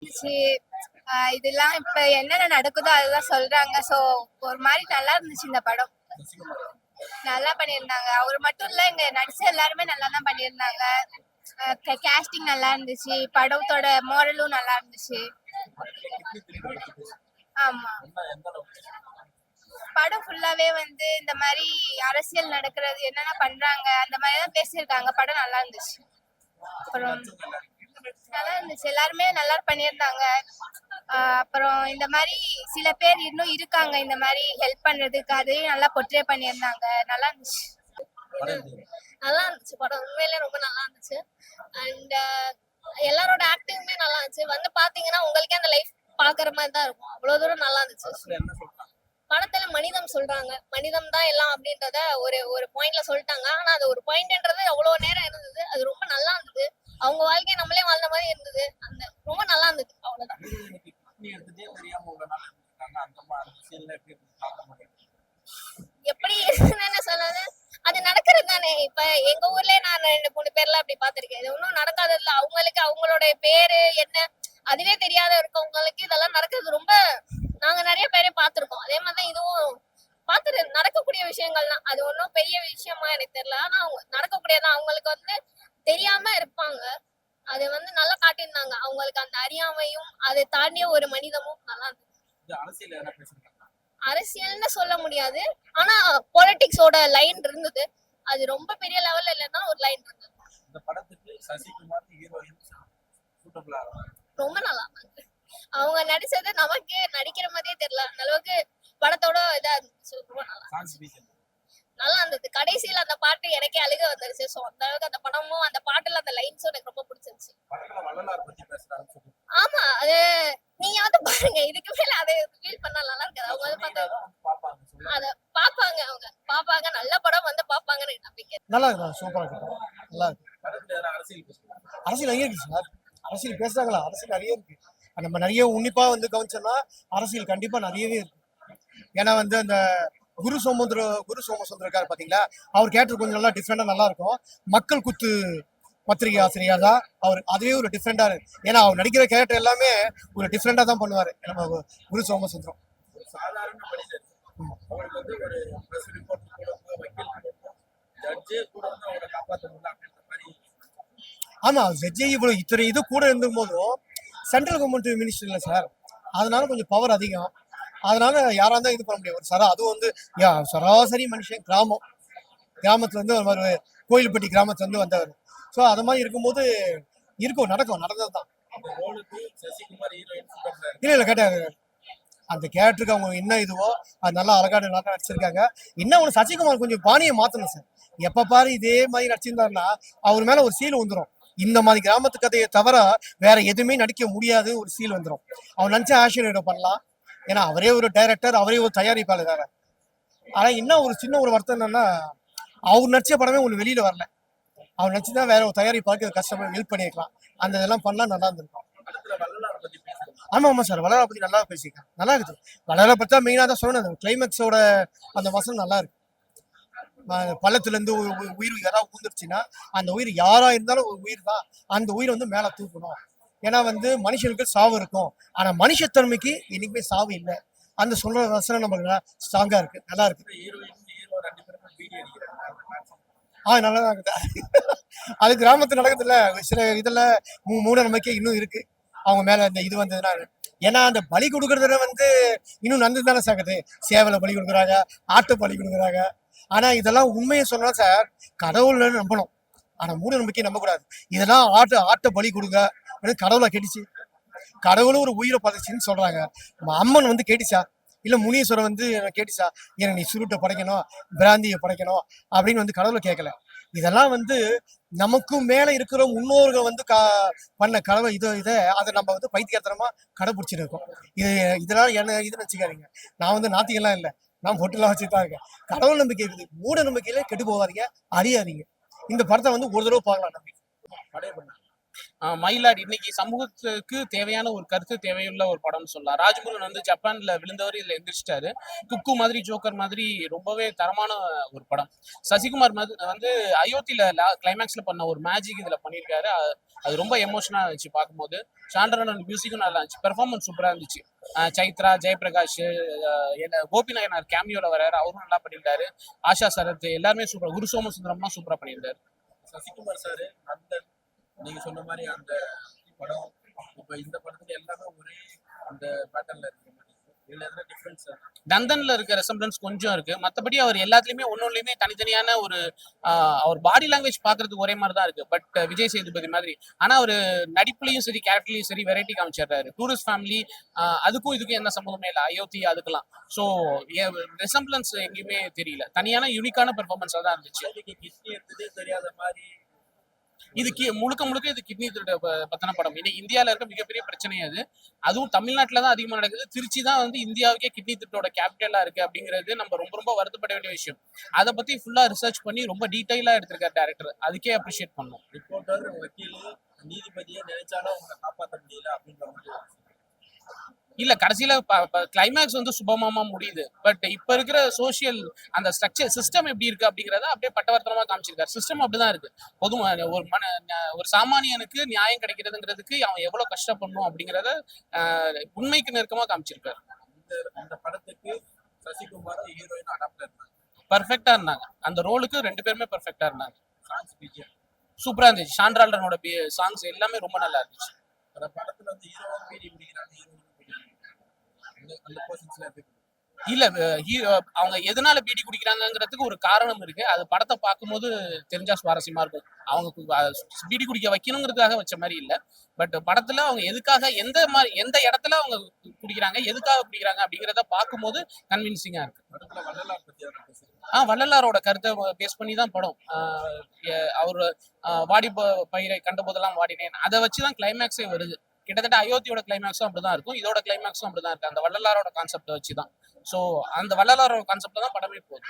இருந்துச்சு. இதெல்லாம் இப்ப என்னென்ன நடக்குதோ அதுதான் சொல்றாங்க. சோ ஒரு மாதிரி நல்லா இருந்துச்சு இந்த படம். நல்லா பண்ணியிருந்தாங்க. அவர் மட்டும் இல்ல, இங்க நடிச்ச எல்லாருமே நல்லா தான் பண்ணியிருந்தாங்க. கேஸ்டிங் நல்லா இருந்துச்சு. படத்தோட மாரலும் நல்லா இருந்துச்சு. ஆமா. படம் ஃபுல்லாவே வந்து இந்த மாதிரி அரசியல் நடக்கிறது என்னென்ன பண்றாங்க அந்த மாதிரி தான் பேசியிருக்காங்க. படம் நல்லா இருந்துச்சு. அப்புறம் நல்லா இருந்துச்சு. எல்லாருமே நல்லா பண்ணியிருந்தாங்க. அப்புறம் இந்த மாதிரி சில பேர் இன்னும் இருக்காங்க இந்த மாதிரி ஹெல்ப் பண்றதுக்கு, அதையும் நல்லா பொர்ட்ரே பண்ணியிருந்தாங்க. நல்லா இருந்துச்சு. நல்லா இருந்துச்சு படம். உண்மையிலே ரொம்ப நல்லா இருந்துச்சு. அண்ட் எல்லாரோட ஆக்டிங்குமே நல்லா இருந்துச்சு. வந்து பாத்தீங்கன்னா உங்களுக்கே அந்த லைஃப் பாக்குற மாதிரி தான் இருக்கும். அவ்வளவு தூரம் நல்லா இருந்துச்சு. படத்துல மனிதம் சொல்றாங்க. மனிதம் தான் எல்லாம் அப்படின்றத ஒரு ஒரு பாயிண்ட்ல சொல்லிட்டாங்க. ஆனா அது ஒரு பாயிண்ட்ன்றது அவ்வளவு நேரம் இருந்தது. அது ரொம்ப நல்லா இருந்தது. அவங்க வாழ்க்கையை நம்மளே வாழ்ந்த மாதிரி இருந்தது. அந்த ரொம்ப நல்லா இருந்தது. அவ்வளவுதான். எப்படி என்ன சொன்னது, அது நடக்கிறது தானே. இப்ப எங்க ஊர்லயே நான் 2-3 பேர்லாம் அப்படி பாத்திருக்கேன். இது ஒன்றும் நடக்காததுல அவங்களுக்கு அவங்களோட பேரு என்ன அதுவே தெரியாத இருக்கவங்களுக்கு இதெல்லாம் நடக்கிறது ரொம்ப நாங்க நிறைய பேரே பார்த்திருக்கோம். அதே மாதிரிதான் இதுவும் பார்த்துட்டு நடக்கக்கூடிய விஷயங்கள் தான். அது ஒன்றும் பெரிய விஷயமா எனக்கு தெரியல. ஆனா அவங்க நடக்கக்கூடியதான். அவங்களுக்கு வந்து தெரியாம இருப்பாங்க. அதை வந்து நல்லா காட்டியிருந்தாங்க. அவங்களுக்கு அந்த அறியாமையும் அதை தாண்டிய ஒரு மனிதமும் நல்லா இருந்தது. அரசியல்னு சொல்ல முடியாது. ஆனா பொலிட்டிக்ஸோட லைன் இருந்தது. அது ரொம்ப பெரிய லெவல்ல இல்லைன்னா ஒரு லைன் இருந்தது. இந்த படத்துக்கு சசிகுமார் ஹீரோயின் சூட்டபிளா ரொம்ப நல்லா இருந்துச்சு. அவங்க நடிச்சது நமக்கே நடிக்கிற மாதிரியே தெரியல. அந்த அளவுக்கு படத்தோட இதா இருந்துச்சு. ரொம்ப நல்லா இருந்தது. கடைசியில அந்த பாட்டு எனக்கே அழுக வந்துருச்சு. சோ அந்த அளவுக்கு அந்த படமும் அந்த பாட்டுல அந்த லைன்ஸும் எனக்கு ரொம்ப பிடிச்சிருச்சு. ஆமா, அது நீயாவது பாருங்க. இதுக்கு மேல அதை ஃபீல் பண்ணா நல்லா இருக்காது. அவங்க வந்து பார்த்தா அத பாப்பாங்க. அவங்க பாப்பாங்க. நல்ல படம் வந்து பாப்பாங்கன்னு நம்பிக்கை. நல்லா இருக்கு. சூப்பரா இருக்கு. நல்லா இருக்கு. அரசியல் நிறைய இருக்கு சார். அரசியல் பேசுறாங்களா? அரசியல் நிறைய இருக்கு. நம்ம நிறைய உன்னிப்பா வந்து கவனிச்சோம்னா அரசியல் கண்டிப்பா நிறையவே இருக்கு. ஏன்னா வந்து அந்த குரு சோமசுந்தரம் இருக்காரு பாத்தீங்களா, அவர் கேரக்டர் கொஞ்சம் நல்லா டிஃப்ரெண்டா நல்லா இருக்கும். மக்கள் குத்து பத்திரிகை ஆசிரியர் தான் அவர். அதுவே ஒரு டிஃப்ரெண்டா இருக்கு. ஏன்னா அவர் நடிக்கிற கேரக்டர் எல்லாமே ஒரு டிஃப்ரெண்டா தான் பண்ணுவாரு நம்ம குரு சோமசுந்தரம். ஆமா, ஜட்ஜே இவ்வளவு இத்தனை இது கூட இருந்தும் போதும் சென்ட்ரல் கவர்மெண்ட் மினிஸ்டர் இல்லை சார். அதனால கொஞ்சம் பவர் அதிகம். அதனால யாரா இருந்தாலும் இது பண்ண முடியும். ஒரு அதுவும் வந்து சராசரி மனுஷன் கிராமத்துல இருந்து ஒரு கோயில்பட்டி கிராமத்துல இருந்து வந்தவர். ஸோ அது மாதிரி இருக்கும்போது நடந்தது தான். இல்ல கேட்டாரு அந்த கேரக்டருக்கு அவங்க என்ன இதுவோ அது நல்லா அழகான நல்லா நடிச்சிருக்காங்க. இன்னும் ஒன்று சசிகுமார் கொஞ்சம் பாணியை மாத்தணும் சார். எப்ப பாரு இதே மாதிரி நடிச்சிருந்தாருன்னா அவர் மேல ஒரு சீல் வந்துடும். இந்த மாதிரி கிராமத்து கதையை தவிர வேற எதுவுமே நடிக்க முடியாது ஒரு சீல் வந்துடும். அவர் நினைச்ச ஆக்ஷன் ஹீரோ பண்ணலாம். ஏன்னா அவரே ஒரு டைரக்டர், அவரே ஒரு தயாரிப்பாளர் வேற. ஆனா இன்னும் ஒரு சின்ன ஒரு வருத்தம் என்னன்னா அவர் நடிச்ச படமே ஒன்று வெளியில வரல. அவர் நடிச்சுதான் வேற ஒரு தயாரிப்பாளருக்கு கஷ்டப்பட்டு ஹெல்ப் பண்ணிருக்கலாம். அந்த இதெல்லாம் பண்ணா நல்லா இருந்திருக்கும். ஆமா சார், வளரா பத்தி நல்லா பேசியிருக்கேன். நல்லா இருக்குது. வளரா பத்தி தான் மெயினா தான் சொல்லணும். கிளைமேக்ஸோட அந்த வசனம் நல்லா இருக்கு. பள்ளத்துல இருந்து உயிர் யாராவது ஊந்துருச்சுன்னா அந்த உயிர் யாரா இருந்தாலும் ஒரு உயிர் தான். அந்த உயிரை வந்து மேல தூக்கணும். ஏன்னா வந்து மனுஷனுக்கு சாவு இருக்கும். ஆனா மனுஷத்தன்மைக்கு என்னைக்குமே சாவு இல்லை. அந்த சொல்ற வசனம் நம்மளுக்கு ஸ்ட்ராங்கா இருக்கு. நல்லா இருக்கு. நல்லாதான் இருக்குது. அது கிராமத்துல நடக்குதுல்ல. சில இதுல மூட நம்பிக்கை இன்னும் இருக்கு அவங்க மேல. இந்த இது வந்ததுன்னா ஏன்னா அந்த பலி கொடுக்கறதுல வந்து இன்னும் நந்து தானே சாக்குது. சேவலை பலி கொடுக்குறாங்க, ஆட்டு பலி கொடுக்குறாங்க. ஆனா இதெல்லாம் உண்மையை சொன்னா சார் கடவுள் நம்பணும். ஆனா மூட நம்பிக்கை நம்ப கூடாது. இதெல்லாம் ஆட்டை பலி கொடுங்க கடவுளை கேட்டுச்சு. கடவுளும் ஒரு உயிரை பதைச்சுன்னு சொல்றாங்க. அம்மன் வந்து கேட்டுச்சா? இல்ல முனீஸ்வரன் வந்து கேட்டுச்சா எனக்கு நீ சுருட்டை படைக்கணும், பிராந்தியை படைக்கணும் அப்படின்னு வந்து கடவுளை கேட்கல. இதெல்லாம் வந்து நமக்கும் மேல இருக்கிற முன்னோர்கள் வந்து பண்ண கடவுள் இதை அதை நம்ம வந்து பைத்தியத்தனமா கடைபிடிச்சிட்டு இருக்கோம். இதெல்லாம் என்ன இதுன்னு வச்சுக்காதீங்க. நான் வந்து நாத்திகெல்லாம் இல்லை. நான் பொட்டுலாம் வச்சுதான் இருக்கேன். கடவுள் நம்பிக்கை இருக்குது. மூட நம்பிக்கையில கெட்டு போகாதீங்க, அறியாதீங்க. இந்த படத்தை வந்து ஒரு தடவை பார்க்கலாம். நம்பிக்கை மயிலாடி இன்னைக்கு சமூகத்துக்கு தேவையான ஒரு கருத்து தேவையுள்ள ஒரு படம்னு சொல்லலாம். ராஜ்முருகன் வந்து ஜப்பான்ல விழுந்தவர் இதுல எந்திரிச்சிட்டாரு. குக்கு மாதிரி ஜோக்கர் மாதிரி ரொம்பவே தரமான ஒரு படம். சசிகுமார் வந்து அயோத்தியில கிளைமேக்ஸ்ல பண்ண ஒரு மேஜிக் இதுல பண்ணியிருக்காரு. அது ரொம்ப எமோஷனா இருந்துச்சு பார்க்கும்போது. சாண்டரன் மியூசிக்கும் நல்லா இருந்துச்சு, பெர்ஃபார்மன்ஸ் சூப்பரா இருந்துச்சு. சைத்ரா, ஜெயபிரகாஷ், கோபி நாயனார் கேமியோல வராரு, அவரும் நல்லா பண்ணியிருந்தாரு. ஆஷா சரத் எல்லாருமே சூப்பரா, குரு சோமசுந்தரம்லாம் சூப்பரா பண்ணியிருந்தாரு. சசிகுமார் சார் அந்த நீங்க சொன்ன மாதிரி அந்த படம் இப்ப இந்த படத்துல எல்லாமே ஒரே அந்த பேட்டர்ன்ல இருக்கிற மாதிரி இதுல எதனா டிஃபரன்ஸ்? நந்தன்ல இருக்க ரெசம்பிளன்ஸ் கொஞ்சம் இருக்கு. மத்தபடி அவர் எல்லாத்துலயுமே ஒன்னொன்னுலயுமே தனித்தனியான ஒரு அவர் பாடி லாங்குவேஜ் பாக்குறதுக்கு ஒரே மாதிரி தான் இருக்கு. பட் விஜய் சேதுபதி மாதிரி. ஆனா அவரு நடிப்புலயும் சரி, கேரக்டர்லயும் சரி வெரைட்டி காமிச்சிடுறாரு. டூரிஸ்ட் ஃபேமிலி அதுக்கும் இதுக்கும் எந்த சம்பந்தமே இல்லை, அயோத்தி அதுக்கெல்லாம். ஸோ ரெசம்பிளன்ஸ் எங்கேயுமே தெரியல. தனியான யூனிக்கான பெர்ஃபார்மன்ஸா தான் இருந்துச்சு. கிட்னி எடுத்ததே தெரியாத மாதிரி இது முழுக்க முழுக்க இது கிட்னி திருட பத்தின படம். இன்னைக்கு இந்தியாவில இருக்க மிகப்பெரிய பிரச்சனை அது. அதுவும் தமிழ்நாட்டில தான் அதிகமா நடக்குது. திருச்சி தான் வந்து இந்தியாவுக்கே கிட்னி திருட்டோட கேபிட்டலா இருக்கு அப்படிங்கிறது நம்ம ரொம்ப ரொம்ப வருத்தப்பட வேண்டிய விஷயம். அதை பத்தி ஃபுல்லா ரிசர்ச் பண்ணி ரொம்ப டீடைலா எடுத்திருக்காரு டேரக்டர். அதுக்கே அப்ரிஷியேட் பண்ணணும். ரிப்போர்ட்டர், வக்கீல், நீதிபதியை நினைச்சாலும் அவங்க காப்பாற்ற முடியல அப்படின்ற மாதிரி இல்ல கடைசியில கிளைமேக்ஸ் வந்து சுபமா முடியுது. பட் இப்ப இருக்கிற சோசியல் அந்த ஸ்ட்ரக்சர் சிஸ்டம் எப்படி இருக்கு அப்படிங்கறத அப்படியே பட்டவர்த்தனமா காமிச்சிருக்காரு. சிஸ்டம் அப்படிதான் இருக்கு. ஒரு சாமானியனுக்கு நியாயம் கிடைக்கிறதுங்கிறதுக்கு அவன் எவ்வளவு கஷ்டப்படணும் அப்படிங்கறத உண்மைக்கு நெருக்கமா காமிச்சிருக்காரு. இந்த படத்துக்கு சசிகுமார் ஹீரோயின் அடாப்ட் இருந்தாங்க, பர்ஃபெக்டா இருந்தாங்க. அந்த ரோலுக்கு ரெண்டு பேருமே பர்ஃபெக்டா இருந்தாங்க. சாங்ஸ் பிஜிஎம் சூப்பரா இருந்துச்சு. சாண்ட்ரால்டனோட சாங்ஸ் எல்லாமே ரொம்ப நல்லா இருந்துச்சு. அந்த படத்துல வந்து ஹீரோவும் பீடி பிடிக்கிறாங்க, ஹீரோயினும் அந்த போர்ஷன்ஸ்ல எப்படி இல்ல அவங்க எதனால பீடி குடிக்கிறாங்கிறதுக்கு ஒரு காரணம் இருக்கு. அது படத்தை பார்க்கும்போது தெரிஞ்சா சுவாரஸ்யமா இருக்கும். அவங்க பீடி குடிக்க வைக்கணுங்கிறதுக்காக வச்ச மாதிரி இல்ல. பட் படத்துல அவங்க எதுக்காக எந்த இடத்துல அவங்க குடிக்கிறாங்க, எதுக்காக குடிக்கிறாங்க அப்படிங்கிறத பார்க்கும்போது கன்வின்சிங்கா இருக்கு. படத்துல வள்ளலார் பத்தி வள்ளலாரோட கருத்தை பேஸ் பண்ணி தான் படம். அவர் வாடி பயிரை கண்ட போதெல்லாம் வாடினேன், அதை வச்சுதான் கிளைமேக்ஸே வருது. கிட்டத்தட்ட அயோத்தியோட கிளைமேக்ஸும் அப்படிதான் இருக்கும், இதோட கிளைமேக்ஸும் அப்படிதான் இருக்கு. அந்த வள்ளலாரோட கான்செப்டை வச்சுதான். ஸோ அந்த வள்ளலாரோட கான்செப்ட்ல தான் படமே போகுது.